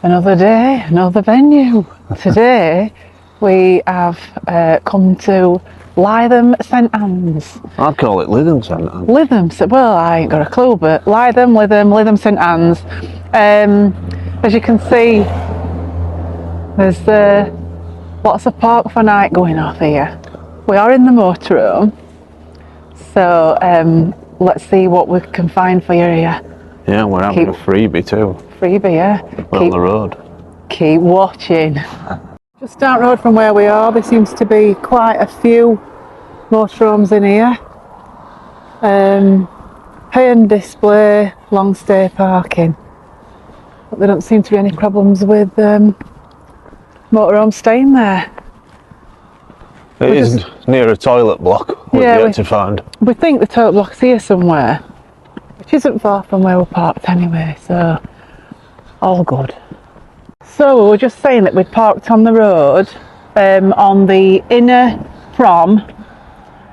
Another day, another venue. Today we have come to Lytham St Annes. I'd call it Lytham St Annes. Lytham, well, I ain't got a clue, but Lytham St Annes. As you can see, there's lots of park for night going off here. We are in the motorhome, so let's see what we can find for you here. Yeah, we're having a freebie too. Freebie, yeah. We're on the road. Keep watching. Just down the road from where we are, there seems to be quite a few motorhomes in here. Pay and display, long stay parking. But there don't seem to be any problems with motorhome staying there. It is near a toilet block, we've yet to find. We think the toilet block's here somewhere, which isn't far from where we're parked anyway, so all good. So we were just saying that we'd parked on the road on the inner prom,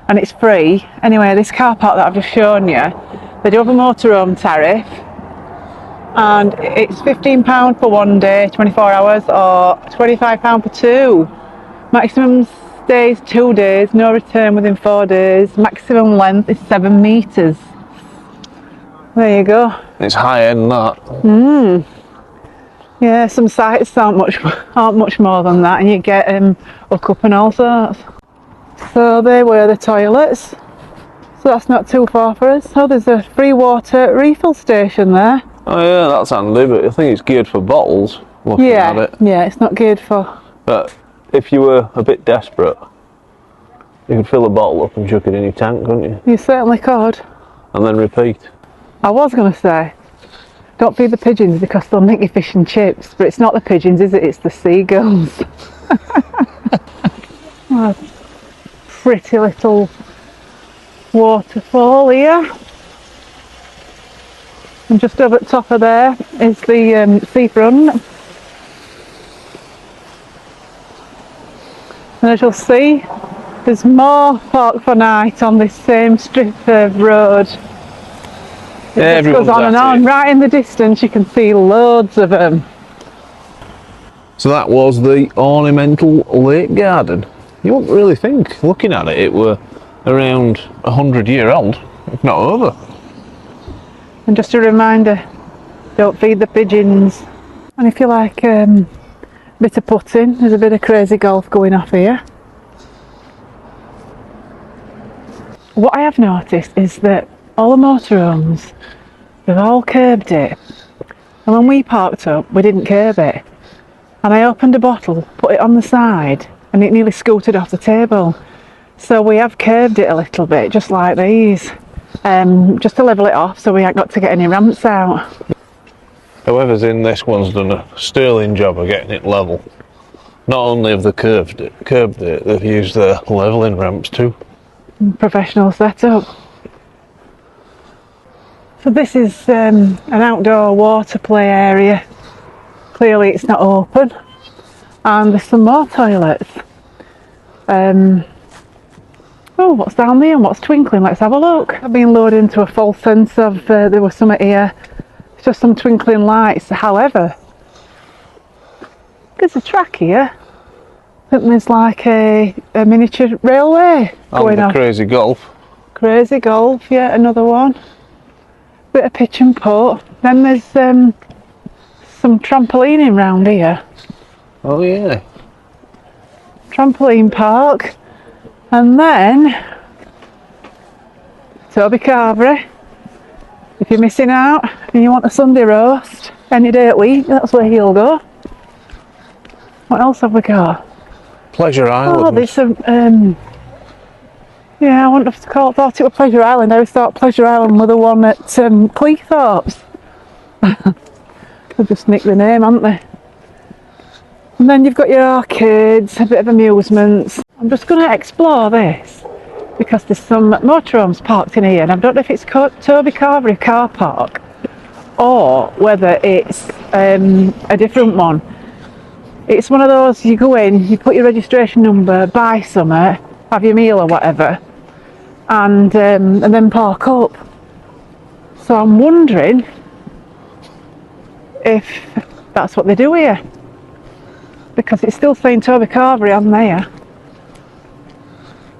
and it's free. Anyway, this car park that I've just shown you, they do have a motorhome tariff, and it's £15 for 1 day, 24 hours, or £25 for 2. Maximum stays 2 days, no return within 4 days. Maximum length is 7 metres. There you go. It's high end, that. Yeah, some sites aren't much more than that, and you get hook up and all sorts. So they were the toilets, so that's not too far for us. Oh, there's a free water refill station there. Oh yeah, that's handy, but I think it's geared for bottles, looking at it. Yeah, it's not geared for... But if you were a bit desperate, you could fill a bottle up and chuck it in your tank, couldn't you? You certainly could. And then repeat. I was going to say, don't feed the pigeons because they'll make you fish and chips, but it's not the pigeons, is it? It's the seagulls. Oh, pretty little waterfall here. And just over the top of there is the seafront. And as you'll see, there's more park for night on this same strip of road. It just goes on and on. Right in the distance you can see loads of them. So that was the Ornamental Lake garden. You wouldn't really think, looking at it, it were around 100-year old, if not over. And just a reminder, don't feed the pigeons. And if you like a bit of putting, there's a bit of crazy golf going off here. What I have noticed is that all the motorhomes, they've all curbed it. And when we parked up, we didn't curb it. And I opened a bottle, put it on the side, and it nearly scooted off the table. So we have curbed it a little bit, just like these. Just to level it off so we ain't got to get any ramps out. Whoever's in this one's done a sterling job of getting it level. Not only have they curbed it, they've used their levelling ramps too. Professional setup. So this is an outdoor water play area. Clearly it's not open. And there's some more toilets. Oh, what's down there and what's twinkling? Let's have a look. I've been lured into a false sense of there was something here. It's just some twinkling lights. However, there's a track here. I think there's like a miniature railway going on. Crazy golf. Crazy golf, yeah, another one. Bit of pitch and putt. Then there's some trampolining round here. Oh yeah. Trampoline park. And then Toby Carvery. If you're missing out and you want a Sunday roast any day of the week, that's where he'll go. What else have we got? Pleasure Island. Oh, there's some yeah, I wouldn't have thought it was Pleasure Island. I always thought Pleasure Island was the one at Cleethorpes. They've just nicked the name, haven't they? And then you've got your arcades, a bit of amusements. I'm just going to explore this because there's some motorhomes parked in here, and I don't know if it's Toby Carvery car park or whether it's a different one. It's one of those, you go in, you put your registration number, buy something, have your meal or whatever, and then park up. So I'm wondering if that's what they do here. Because it's still saying Toby Carvery on there.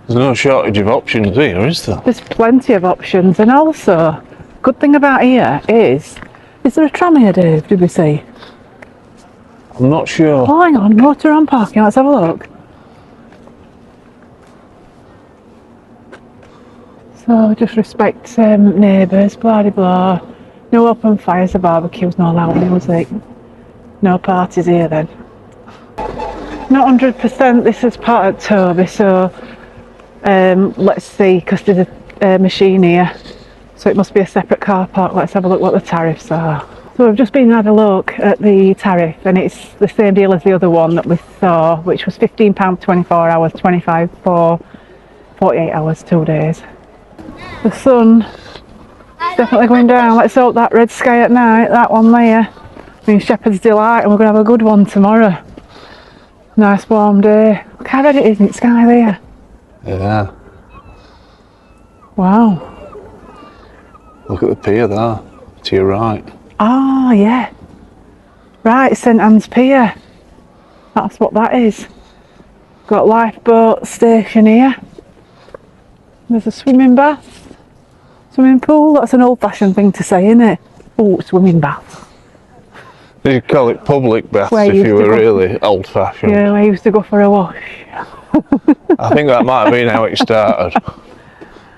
There's no shortage of options here, is there? There's plenty of options, and also, good thing about here is there a tram here, Dave, did we see? I'm not sure. Oh, hang on, Motorhome parking, let's have a look. So, just respect neighbours, blah de blah. No open fires or barbecues, no loud music. No parties here then. Not 100% this is part of Toby, so let's see, because there's a machine here. So it must be a separate car park. Let's have a look what the tariffs are. So we've just been and had a look at the tariff, and it's the same deal as the other one that we saw, which was £15 24 hours, 25 for 48 hours, 2 days. The sun is definitely going down. Let's hope that red sky at night, that one there, means Shepherd's Delight, and we're going to have a good one tomorrow. Nice warm day. Look how red it is in the sky there. Yeah. Wow. Look at the pier there, to your right. Oh, yeah. Right, St Annes Pier. That's what that is. Got lifeboat station here. There's a swimming bath. Swimming pool. That's an old-fashioned thing to say, isn't it? Oh, swimming bath. You call it public baths Where if you were really old-fashioned. Yeah, I used to go for a wash. I think that might have been how it started.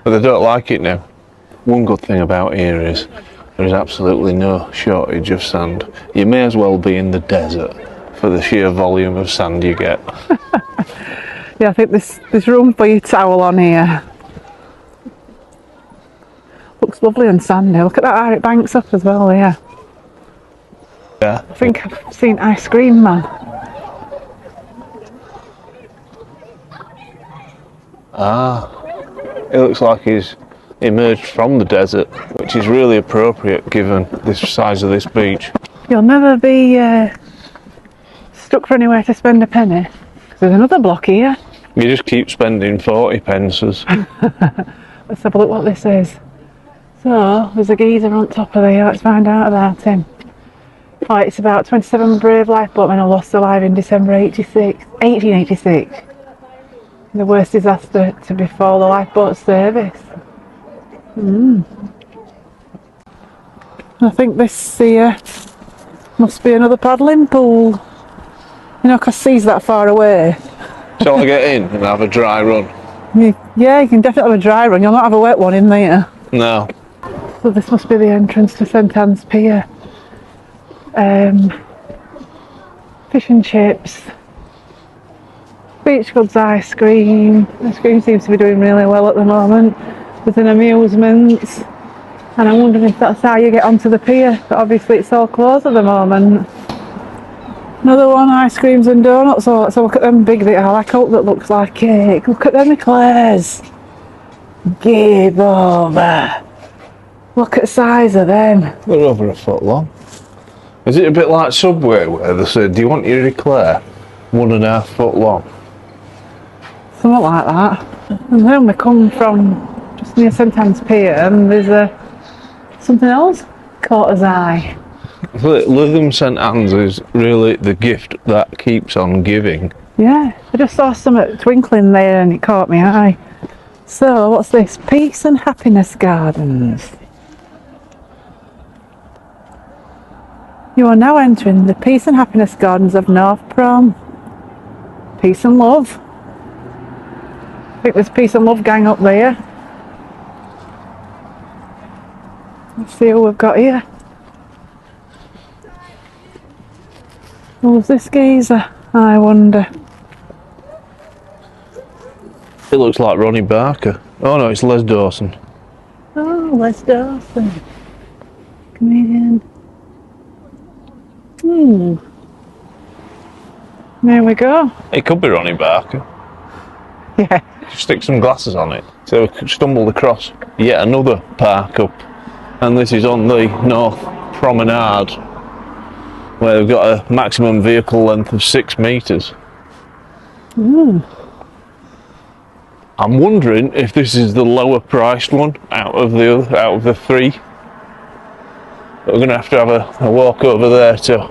But they don't like it now. One good thing about here is there is absolutely no shortage of sand. You may as well be in the desert for the sheer volume of sand you get. Yeah, I think there's room for your towel on here. Looks lovely and sandy. Look at that, how it banks up as well here. Yeah. I think I've seen Ice Cream Man. Ah, it looks like he's emerged from the desert, which is really appropriate given the size of this beach. You'll never be stuck for anywhere to spend a penny. There's another block here. You just keep spending 40 pences. Let's have a look what this is. So, there's a geezer on top of there. Let's find out about him. Oh, it's about 27 brave lifeboatmen are lost alive in December 1886. The worst disaster to befall the lifeboat service. I think this here must be another paddling pool. You know, because sea's that far away. Shall I get in and have a dry run? Yeah, you can definitely have a dry run. You'll not have a wet one in there. No. So this must be the entrance to St Annes Pier. Fish and chips. Beach goods, ice cream. Ice cream seems to be doing really well at the moment. There's an amusements. And I'm wondering if that's how you get onto the pier. But obviously it's all closed at the moment. Another one, ice creams and donuts. Oh, let's have a look at them big that I like out that looks like cake. Look at them eclairs. Give over. Look at the size of them. They're over a foot long. Is it a bit like Subway where they say, do you want your eclair 1.5 foot long? Something like that. And then we come from just near St Annes Pier and there's something else caught his eye. Lytham St Annes is really the gift that keeps on giving. Yeah, I just saw something twinkling there and it caught my eye. So, what's this? Peace and Happiness Gardens. You are now entering the Peace and Happiness Gardens of North Prom. Peace and love. I think there's Peace and Love gang up there. Let's see who we've got here. Who's this geezer? I wonder. It looks like Ronnie Barker. Oh no, it's Les Dawson. Oh, Les Dawson. Comedian. There we go. It could be Ronnie Barker. Yeah. Stick some glasses on it. So we stumbled across yet another park up. And this is on the North Promenade, where they've got a maximum vehicle length of 6 metres. I'm wondering if this is the lower priced one out of the 3. But we're going to have a walk over there to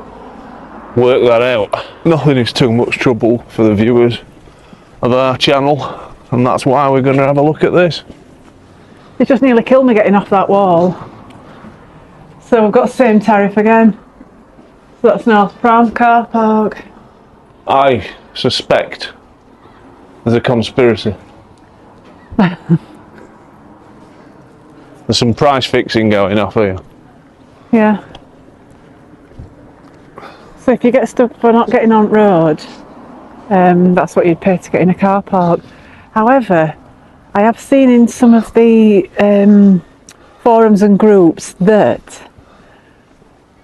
work that out. Nothing is too much trouble for the viewers of our channel, and that's why we're going to have a look at this. It just nearly killed me getting off that wall. So we've got the same tariff again. So that's North Prom car park. I suspect there's a conspiracy. There's some price fixing going off here. Yeah. So if you get stuck for not getting on road, that's what you'd pay to get in a car park. However, I have seen in some of the forums and groups that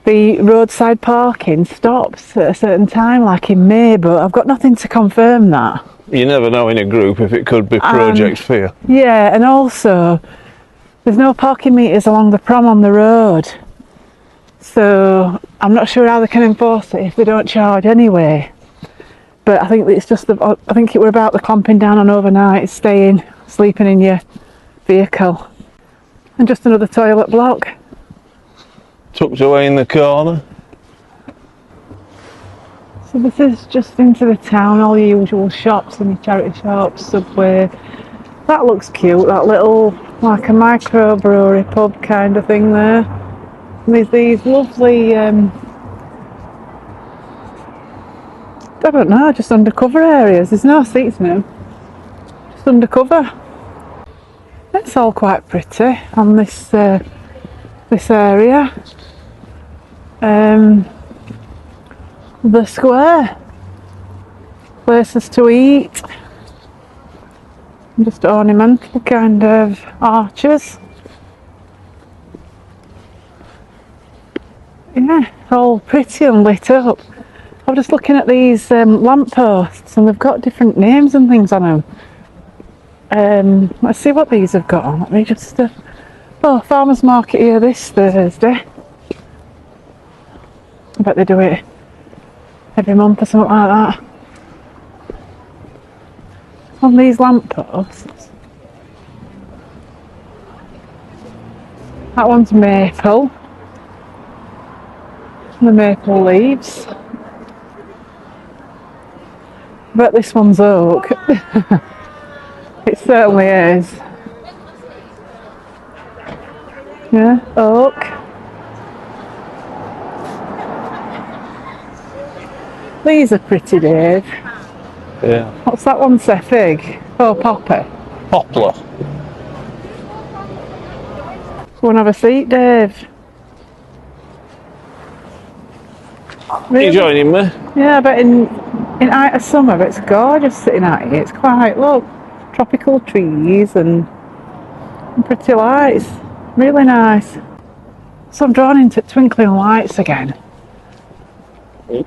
the roadside parking stops at a certain time, like in May, but I've got nothing to confirm that. You never know in a group if it could be Project Fear. Yeah, and also there's no parking meters along the prom on the road, so I'm not sure how they can enforce it if they don't charge anyway. But I think it's just I think it were about the clamping down on overnight staying, sleeping in your vehicle. And just another toilet block. Tucked away in the corner. So this is just into the town, all your usual shops and your charity shops, Subway. That looks cute, that little, like a microbrewery pub kind of thing there. And there's these lovely, I don't know, just undercover areas. There's no seats now, just undercover. It's all quite pretty on this this area. The square, places to eat, just ornamental kind of arches. Yeah, all pretty and lit up. I was just looking at these lampposts and they've got different names and things on them. Let's see what these have got on. Let me just farmers market here this Thursday. I bet they do it every month or something like that. On these lampposts, that one's maple, the maple leaves. I bet this one's oak. It certainly is. Yeah, oak. These are pretty, Dave. Yeah. What's that one say? Fig? Oh, poppy. Poplar. Go and have a seat, Dave. Really? You joining me? Yeah, but in height of summer, it's gorgeous sitting out here. It's quite, look, tropical trees and pretty lights. Really nice. So I'm drawn into twinkling lights again.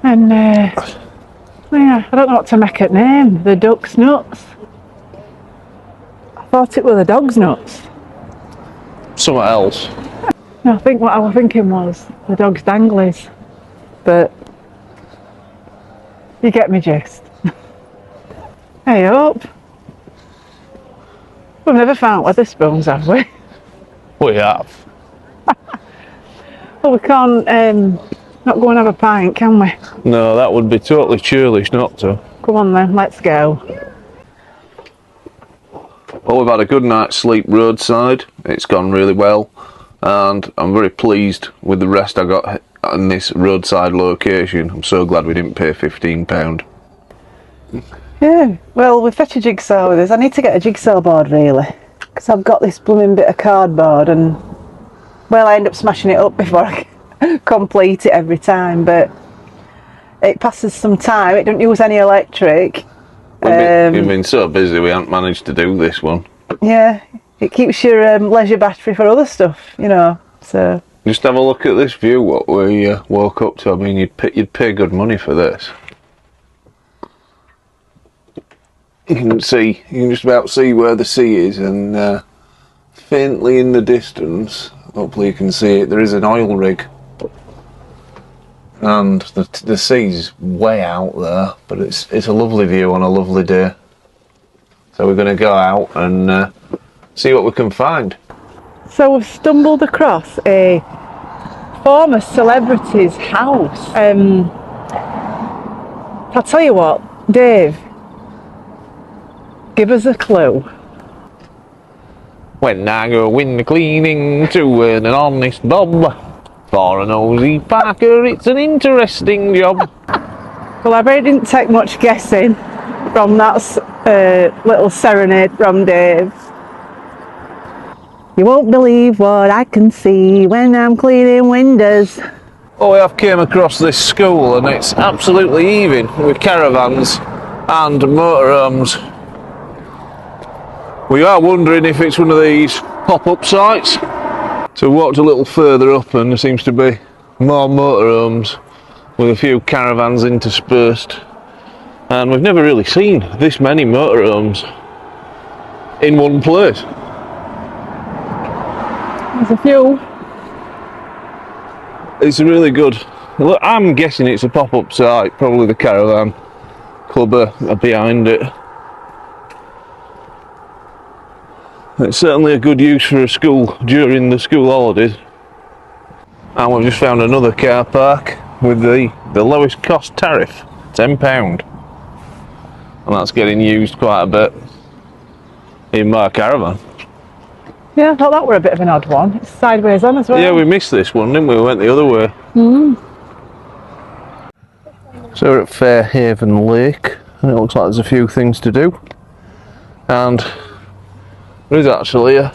And yeah, I don't know what to make it name. The duck's nuts. I thought it were the dog's nuts. Something else. No, I think what I was thinking was the dog's danglies. But you get me gist. Hey up. We've never found Wetherspoons, have we? We have. Well, we can't not go and have a pint, can we? No, that would be totally churlish not to. Come on then, let's go. Well, we've had a good night's sleep roadside. It's gone really well, and I'm very pleased with the rest I got in this roadside location. I'm so glad we didn't pay £15. Yeah, well, we fetch a jigsaw with us. I need to get a jigsaw board really, because I've got this blooming bit of cardboard and, well, I end up smashing it up before I complete it every time, but it passes some time. It don't use any electric. We've been so busy we haven't managed to do this one. Yeah, it keeps your leisure battery for other stuff, you know, so. Just have a look at this view, what we woke up to. I mean, you'd pay good money for this. You can just about see where the sea is, and faintly in the distance, hopefully you can see it, there is an oil rig. And the sea's way out there, but it's a lovely view on a lovely day. So we're going to go out and see what we can find. So we've stumbled across a former celebrity's house. I'll tell you what, Dave, give us a clue. When I go in the cleaning to earn an honest bob, for a nosy Parker, it's an interesting job. Well, I bet it didn't take much guessing from that little serenade from Dave. You won't believe what I can see when I'm cleaning windows. Oh, we have came across this school and it's absolutely heaving with caravans and motorhomes. We are wondering if it's one of these pop-up sites. So we walked a little further up and there seems to be more motorhomes with a few caravans interspersed. And we've never really seen this many motorhomes in one place. There's a few. It's really good. Look, I'm guessing it's a pop-up site, probably the caravan club are behind it. It's certainly a good use for a school during the school holidays. And we've just found another car park with the lowest cost tariff, £10. And that's getting used quite a bit in my caravan. Yeah, I thought that were a bit of an odd one. It's sideways on as well. Yeah, we missed this one, didn't we? We went the other way. So we're at Fairhaven Lake, and it looks like there's a few things to do. And there is actually a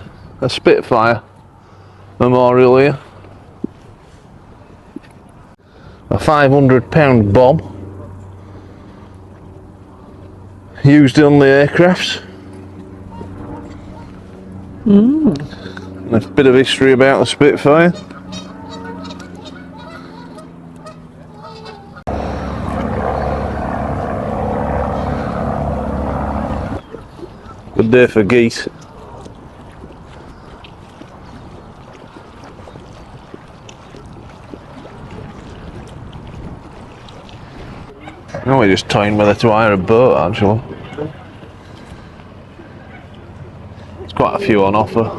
Spitfire memorial here. A £500 bomb used on the aircrafts. And a bit of history about the Spitfire. Good day for geese. Now we're just toying whether to hire a boat actually. There's quite a few on offer.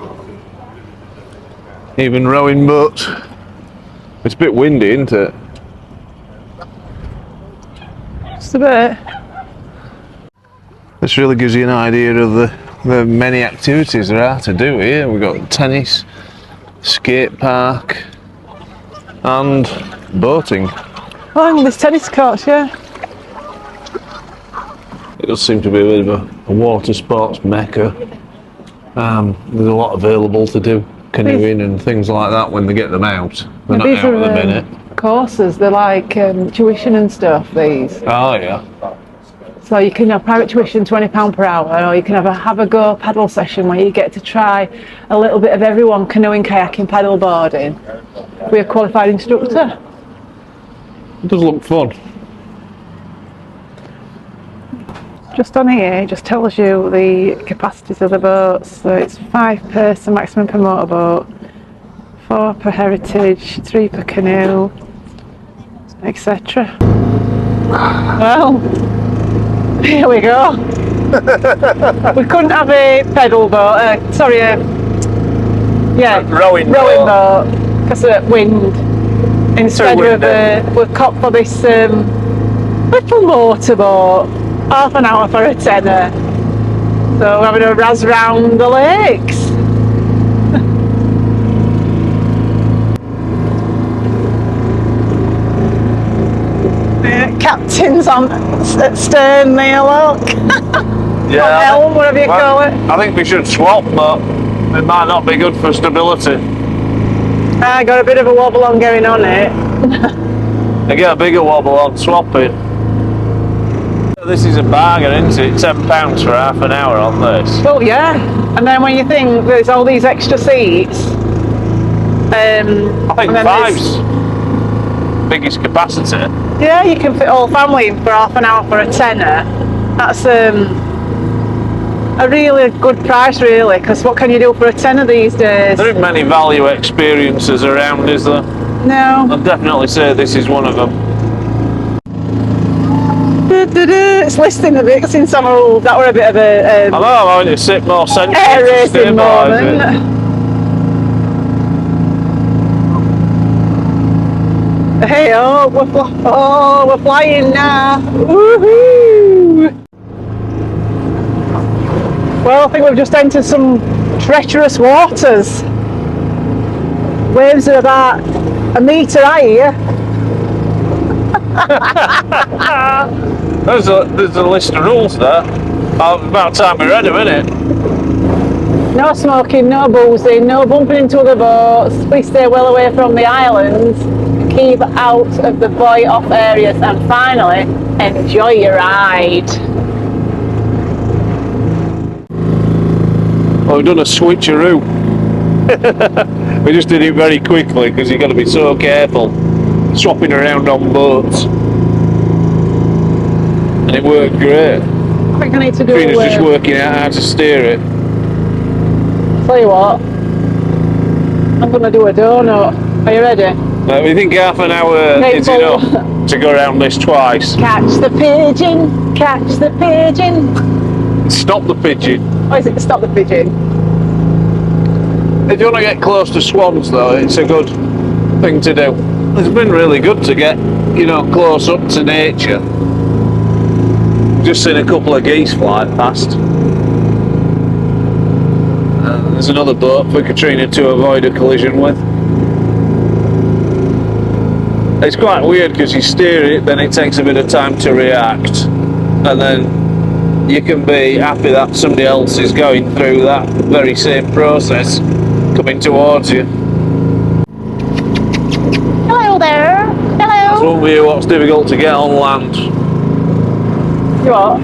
Even rowing boats. It's a bit windy, isn't it? Just a bit. This really gives you an idea of the many activities there are to do here. We've got tennis, skate park and boating. Oh, there's tennis courts, yeah. It does seem to be a bit of a water sports mecca. There's a lot available to do, canoeing and things like that when they get them out. They're not out at the minute. Courses, they're like tuition and stuff, these. Oh yeah. So you can have private tuition, £20 per hour, or you can have a go paddle session where you get to try a little bit of everyone: canoeing, kayaking, paddle boarding. We're a qualified instructor. It does look fun. Just on here, it just tells you the capacities of the boats. So it's 5 person maximum per motorboat, 4 per heritage, 3 per canoe, etc. Well, here we go. We couldn't have a pedal boat, rowing boat because of wind. Instead we've copped for this little motorboat, half an hour for a tenner. So we're having a razz round the lakes. Captain's on at stern there, look. Yeah. On helm, whatever you call it. I think we should swap, but it might not be good for stability. I got a bit of a wobble on going on it. I get a bigger wobble on swapping. This is a bargain, isn't it? £10 for half an hour on this. Well, yeah. And then when you think there's all these extra seats, I think 5's biggest capacity. Yeah, you can fit all family in for half an hour for a tenner. That's a really good price, really, because what can you do for a tenner these days? There aren't many value experiences around, is there? No. I'd definitely say this is one of them. It's listing a bit since I'm old. That were a bit of a I know, I'm having to sit more central air to racing moment. stabilise it. Hey, oh, we're flying now. Woohoo! Well, I think we've just entered some treacherous waters. Waves are about a metre high here. There's a list of rules there. About time we read them, isn't it? No smoking, no boozing, no bumping into other boats. Please stay well away from the islands. Keep out of the buoy-off areas, and finally, enjoy your ride. Well, we've done a switcheroo. We just did it very quickly because you've got to be so careful swapping around on boats. And it worked great. I think I need to do Trina's just working out how to steer it. Tell you what, I'm going to do a donut. Are you ready? We think half an hour is enough to go around this twice. Catch the pigeon, catch the pigeon. Stop the pigeon. Oh, is it stop the pigeon? If you want to get close to swans though, it's a good thing to do. It's been really good to get, close up to nature. Just seen a couple of geese fly past. There's another boat for Katrina to avoid a collision with. It's quite weird because you steer it, then it takes a bit of time to react, and then you can be happy that somebody else is going through that very same process, coming towards you. Hello there. Hello. That's one view what's difficult to get on land. You what?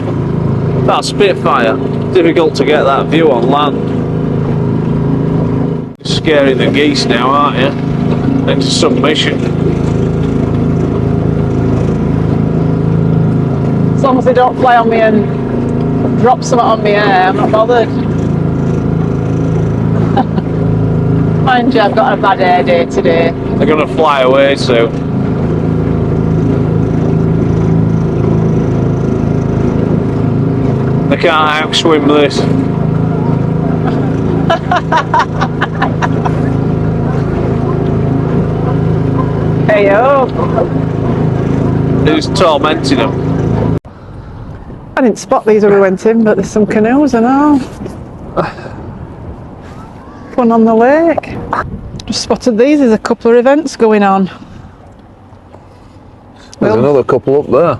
That Spitfire, difficult to get that view on land. You're scaring the geese now, aren't you? Into submission. As long as they don't fly on me and drop something on me, I'm not bothered. Mind you, I've got a bad air day today. They're going to fly away soon. They can't outswim this. Hey yo! Who's tormenting them? I didn't spot these when we went in, but there's some canoes and all. One on the lake. Just spotted these, there's a couple of events going on. There's another couple up there.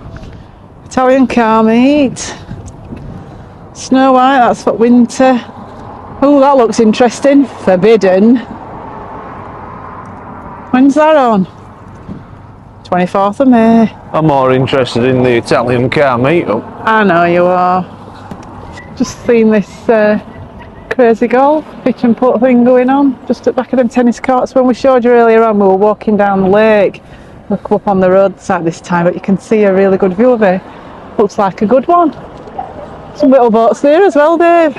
Italian car meet. Snow White, that's for winter. Oh, that looks interesting. Forbidden. When's that on? 24th of May. I'm more interested in the Italian car meet-up. I know you are. Just seen this crazy golf pitch and putt thing going on just at the back of them tennis courts. When we showed you earlier on, we were walking down the lake. We'll come up on the roadside this time, but you can see a really good view of it. Looks like a good one. Some little boats there as well, Dave.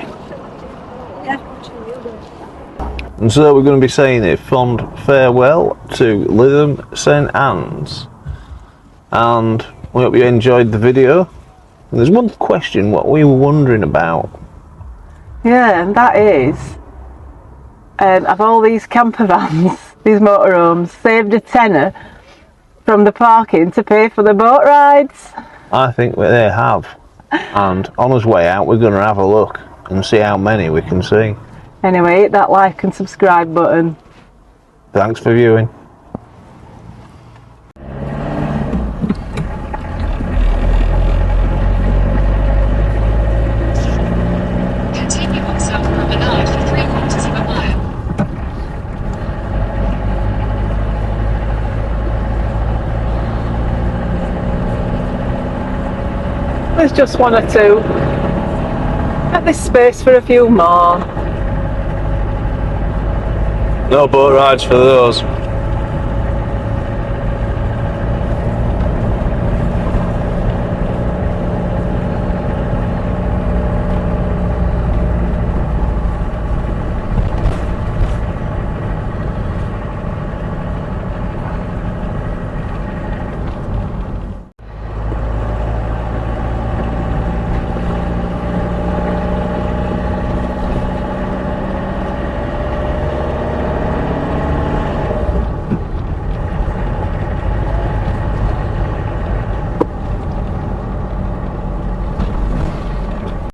And so we're going to be saying a fond farewell to Lytham St Annes. And we hope you enjoyed the video. And there's one question what we were wondering about. Yeah, and that is, have all these camper vans, these motorhomes, saved a tenner from the parking to pay for the boat rides? I think they have. And on his way out we're going to have a look and see how many we can see. Anyway, hit that like and subscribe button. Thanks for viewing. Continue on South Promenade for 3/4 of a mile. There's just one or two. At this space for a few more. No boat rides for those.